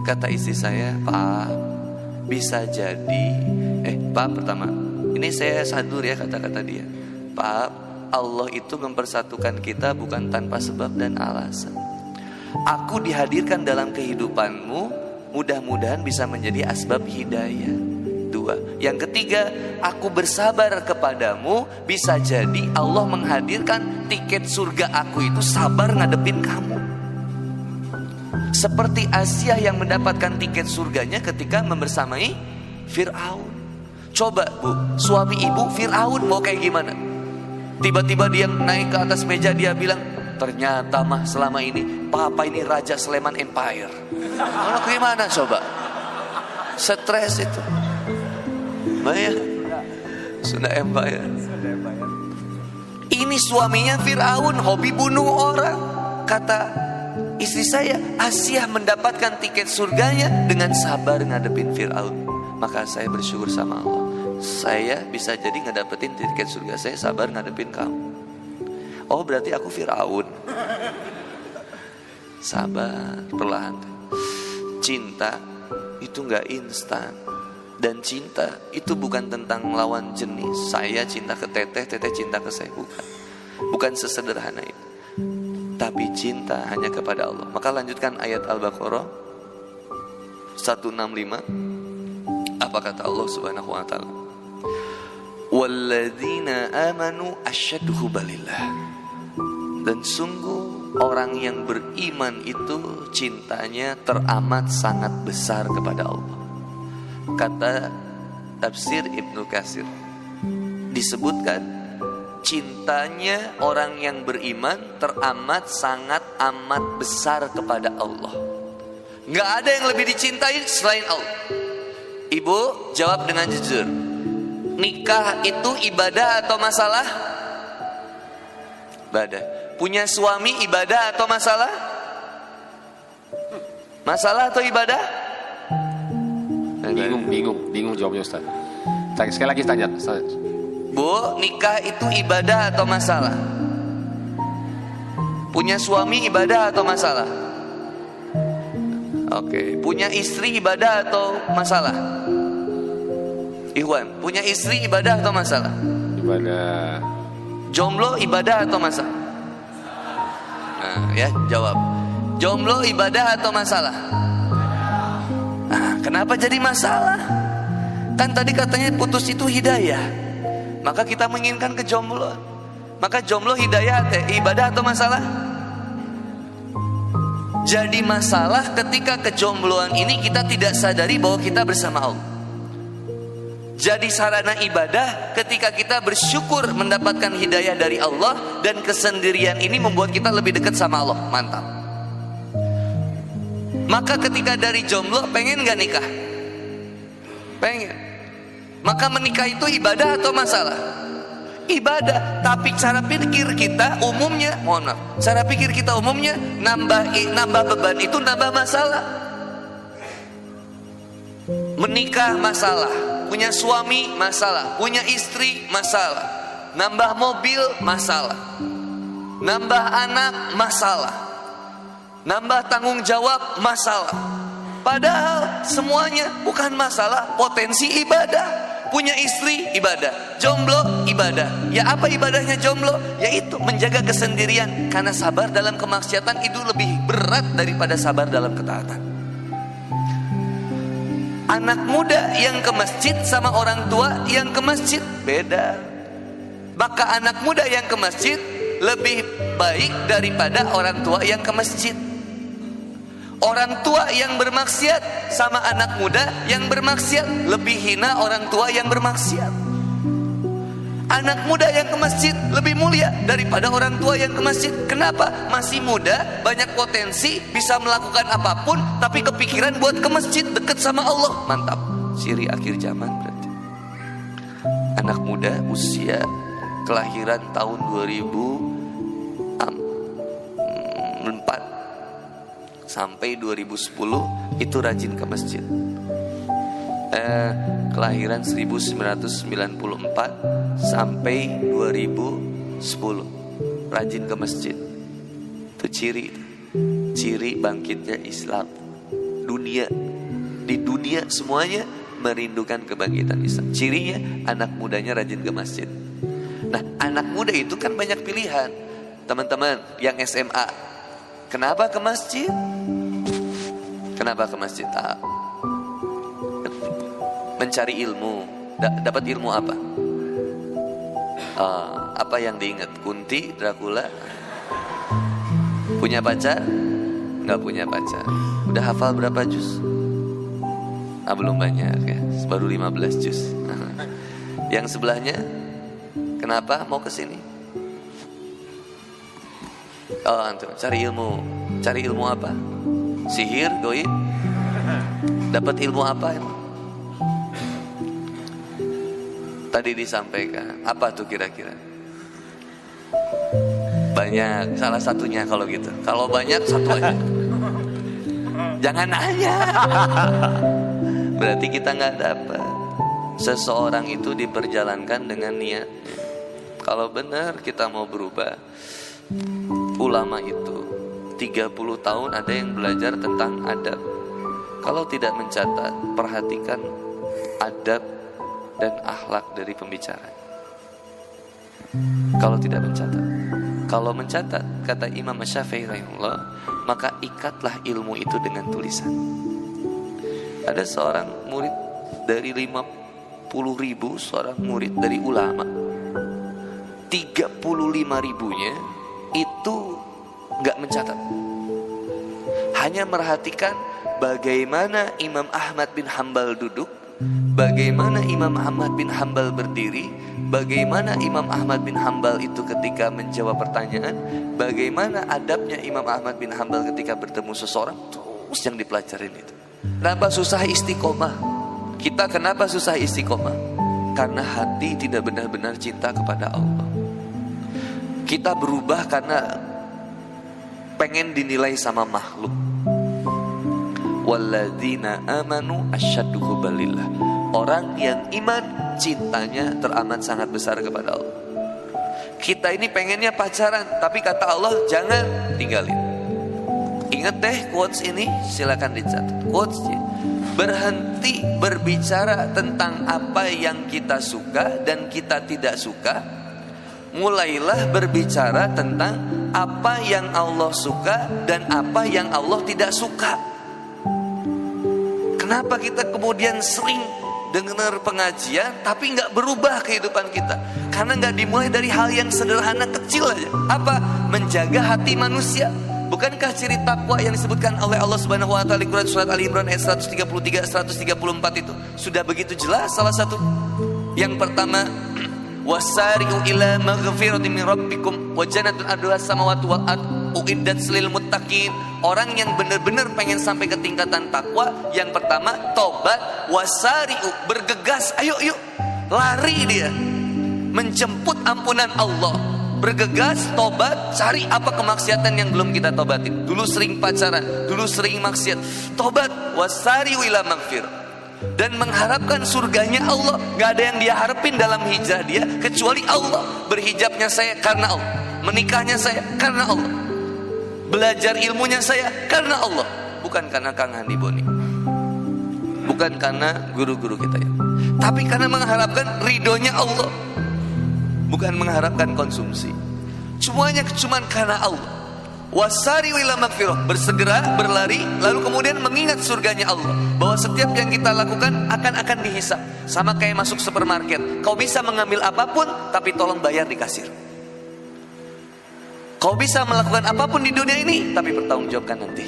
Kata istri saya, Pak, bisa jadi Pak, pertama, ini saya sadur ya kata-kata dia. Pak, Allah itu mempersatukan kita bukan tanpa sebab dan alasan. Aku dihadirkan dalam kehidupanmu, mudah-mudahan bisa menjadi asbab hidayah. 2. Yang ketiga, aku bersabar kepadamu, bisa jadi Allah menghadirkan tiket surga aku itu sabar ngadepin kamu. Seperti Asia yang mendapatkan tiket surganya ketika membersamai Fir'aun. Coba Bu, suami ibu Fir'aun mau kayak gimana? Tiba-tiba dia naik ke atas meja, dia bilang, ternyata mah selama ini Papa ini Raja Sleman Empire. Lalu gimana coba? Stres itu. Maya Sunda Empire. Ini suaminya Fir'aun, hobi bunuh orang. Kata istri saya, Asia mendapatkan tiket surganya dengan sabar ngadepin Fir'aun. Maka saya bersyukur sama Allah, saya bisa jadi ngedapetin tiket surga saya sabar ngadepin kamu. Oh berarti aku Fir'aun. Sabar, perlahan. Cinta itu gak instan. Dan cinta itu bukan tentang lawan jenis. Saya cinta ke teteh, teteh cinta ke saya. Bukan sesederhana itu. Tapi cinta hanya kepada Allah. Maka lanjutkan ayat Al-Baqarah 165. Apa kata Allah Subhanahu wa taala? Walladzina amanu asyaddu hubbalillah. Dan sungguh orang yang beriman itu cintanya teramat sangat besar kepada Allah. Kata tafsir Ibnu Katsir, disebutkan cintanya orang yang beriman teramat sangat amat besar kepada Allah. Gak ada yang lebih dicintai selain Allah. Ibu jawab dengan jujur, nikah itu ibadah atau masalah? Ibadah. Punya suami ibadah atau masalah? Masalah atau ibadah? Bingung jawabnya Ustaz. Sekali lagi tanya Ustaz. Bu, nikah itu ibadah atau masalah? Punya suami ibadah atau masalah? Oke, punya istri ibadah atau masalah? Ikhwan, punya istri ibadah atau masalah? Ibadah. Jomblo ibadah atau masalah? Nah, ya jawab. Jomblo ibadah atau masalah? Nah, kenapa jadi masalah? Kan tadi katanya putus itu hidayah. Maka kita menginginkan kejombloan. Maka jomblo hidayah ibadah atau masalah? Jadi masalah ketika kejombloan ini kita tidak sadari bahwa kita bersama Allah. Jadi sarana ibadah ketika kita bersyukur mendapatkan hidayah dari Allah. Dan kesendirian ini membuat kita lebih dekat sama Allah. Mantap. Maka ketika dari jomblo pengen gak nikah? Pengen. Maka menikah itu ibadah atau masalah? Ibadah. Tapi cara pikir kita umumnya, mohon maaf, cara pikir kita umumnya nambah beban itu nambah masalah. Menikah masalah, punya suami masalah, punya istri masalah, nambah mobil masalah, nambah anak masalah, nambah tanggung jawab masalah. Padahal semuanya bukan masalah, potensi ibadah. Punya istri ibadah, jomblo ibadah. Ya apa ibadahnya jomblo? Yaitu menjaga kesendirian. Karena sabar dalam kemaksiatan itu lebih berat daripada sabar dalam ketaatan. Anak muda yang ke masjid sama orang tua yang ke masjid beda. Maka anak muda yang ke masjid lebih baik daripada orang tua yang ke masjid. Orang tua yang bermaksiat sama anak muda yang bermaksiat lebih hina orang tua yang bermaksiat. Anak muda yang ke masjid lebih mulia daripada orang tua yang ke masjid. Kenapa? Masih muda, banyak potensi, bisa melakukan apapun, tapi kepikiran buat ke masjid, dekat sama Allah. Mantap. Ciri akhir zaman berarti. Anak muda usia kelahiran tahun 2004 sampai 2010 itu rajin ke masjid. Kelahiran 1994 sampai 2010 rajin ke masjid. Itu ciri bangkitnya Islam. 2 dunia. Di dunia semuanya merindukan kebangkitan Islam. Cirinya anak mudanya rajin ke masjid. Nah, anak muda itu kan banyak pilihan. Teman-teman yang SMA, kenapa ke masjid? Kenapa ke masjid? Mencari ilmu. Dapat ilmu apa? Apa yang diingat? Kunti, Dracula? Punya pacar? Nggak punya pacar. Udah hafal berapa juz? Belum banyak ya, baru 15 juz. Yang sebelahnya, kenapa mau kesini? Antum cari ilmu. Cari ilmu apa? Sihir, goib? Dapat ilmu apa emang? Tadi disampaikan, apa tuh kira-kira? Banyak, salah satunya kalau gitu. Kalau banyak, satu aja. Jangan nanya. Berarti kita nggak dapat. Seseorang itu diperjalankan dengan niatnya. Kalau benar kita mau berubah, ulama itu 30 tahun ada yang belajar tentang adab. Kalau tidak mencatat, perhatikan adab dan akhlak dari pembicara. Kalau tidak mencatat, kalau mencatat, kata Imam Syafi'i rahimahullah, maka ikatlah ilmu itu dengan tulisan. Ada seorang murid dari 50.000, seorang murid dari ulama, 35.000-nya itu nggak mencatat, hanya merhatikan bagaimana Imam Ahmad bin Hambal duduk, bagaimana Imam Ahmad bin Hambal berdiri, bagaimana Imam Ahmad bin Hambal itu ketika menjawab pertanyaan, bagaimana adabnya Imam Ahmad bin Hambal ketika bertemu seseorang. Terus yang dipelajarin itu. Kenapa susah istiqomah? Kita kenapa susah istiqomah? Karena hati tidak benar-benar cinta kepada Allah. Kita berubah karena pengen dinilai sama makhluk. Walladzina amanu asyaddu hubbalillah. Orang yang iman cintanya teramat sangat besar kepada Allah. Kita ini pengennya pacaran, tapi kata Allah jangan, tinggalin. Ingat deh quotes ini, silakan dicatat. Quotesnya, berhenti berbicara tentang apa yang kita suka dan kita tidak suka. Mulailah berbicara tentang apa yang Allah suka dan apa yang Allah tidak suka. Kenapa kita kemudian sering dengar pengajian tapi nggak berubah kehidupan kita? Karena nggak dimulai dari hal yang sederhana kecil aja. Apa? Menjaga hati manusia. Bukankah ciri takwa yang disebutkan oleh Allah Subhanahu wa taala di Quran surat Ali Imran ayat 133 134 itu sudah begitu jelas? Salah satu yang pertama, wasari'u ila maghfiratin min rabbikum wa jannatin arduha samawati wal ard uiddat lil muttaqin. Orang yang benar-benar pengen sampai ke tingkatan takwa, yang pertama tobat, wasari'u, bergegas, ayo yuk, lari dia menjemput ampunan Allah. Bergegas, tobat, cari apa kemaksiatan yang belum kita tobatin. Dulu sering pacaran, dulu sering maksiat, tobat, wasari'u ila maghfir. Dan mengharapkan surganya Allah. Gak ada yang dia harapin dalam hijrah dia kecuali Allah. Berhijabnya saya karena Allah, menikahnya saya karena Allah, belajar ilmunya saya karena Allah. Bukan karena Kang Handi Boni, bukan karena guru-guru kita ya, tapi karena mengharapkan ridhonya Allah, bukan mengharapkan konsumsi. Semuanya cuma karena Allah. Wasari'u ila maghfirah, bersegera, berlari, lalu kemudian mengingat surganya Allah, bahwa setiap yang kita lakukan akan dihisab. Sama kayak masuk supermarket, kau bisa mengambil apapun tapi tolong bayar di kasir. Kau bisa melakukan apapun di dunia ini tapi bertanggung jawabkan nanti.